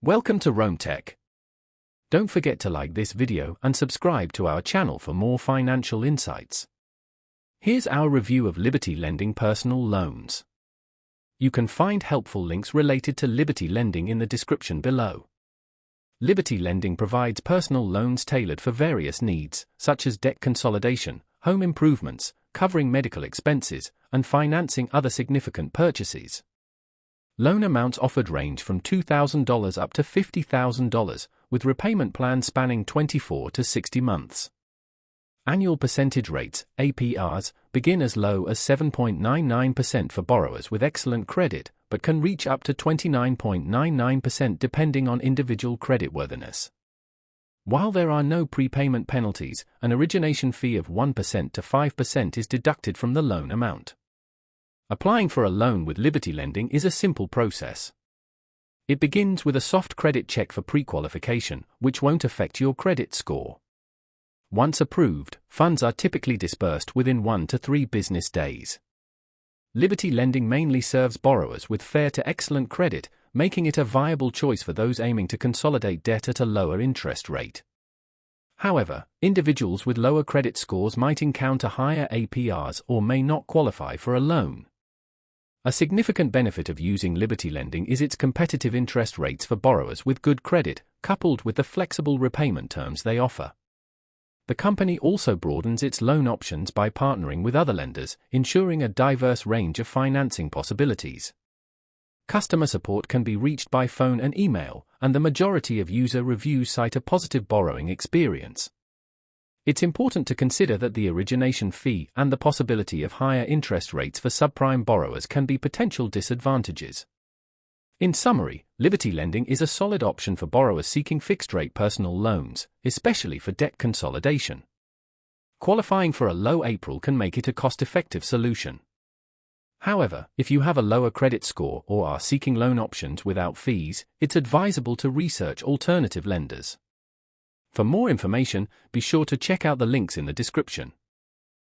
Welcome to Rome Tech. Don't forget to like this video and subscribe to our channel for more financial insights. Here's our review of Liberty Lending personal loans. You can find helpful links related to Liberty Lending in the description below. Liberty Lending provides personal loans tailored for various needs, such as debt consolidation, home improvements, covering medical expenses, and financing other significant purchases. Loan amounts offered range from $2,000 up to $50,000, with repayment plans spanning 24 to 60 months. Annual percentage rates, APRs, begin as low as 7.99% for borrowers with excellent credit, but can reach up to 29.99% depending on individual creditworthiness. While there are no prepayment penalties, an origination fee of 1% to 5% is deducted from the loan amount. Applying for a loan with Liberty Lending is a simple process. It begins with a soft credit check for pre-qualification, which won't affect your credit score. Once approved, funds are typically disbursed within 1 to 3 business days. Liberty Lending mainly serves borrowers with fair to excellent credit, making it a viable choice for those aiming to consolidate debt at a lower interest rate. However, individuals with lower credit scores might encounter higher APRs or may not qualify for a loan. A significant benefit of using Liberty Lending is its competitive interest rates for borrowers with good credit, coupled with the flexible repayment terms they offer. The company also broadens its loan options by partnering with other lenders, ensuring a diverse range of financing possibilities. Customer support can be reached by phone and email, and the majority of user reviews cite a positive borrowing experience. It's important to consider that the origination fee and the possibility of higher interest rates for subprime borrowers can be potential disadvantages. In summary, Liberty Lending is a solid option for borrowers seeking fixed-rate personal loans, especially for debt consolidation. Qualifying for a low APR can make it a cost-effective solution. However, if you have a lower credit score or are seeking loan options without fees, it's advisable to research alternative lenders. For more information, be sure to check out the links in the description.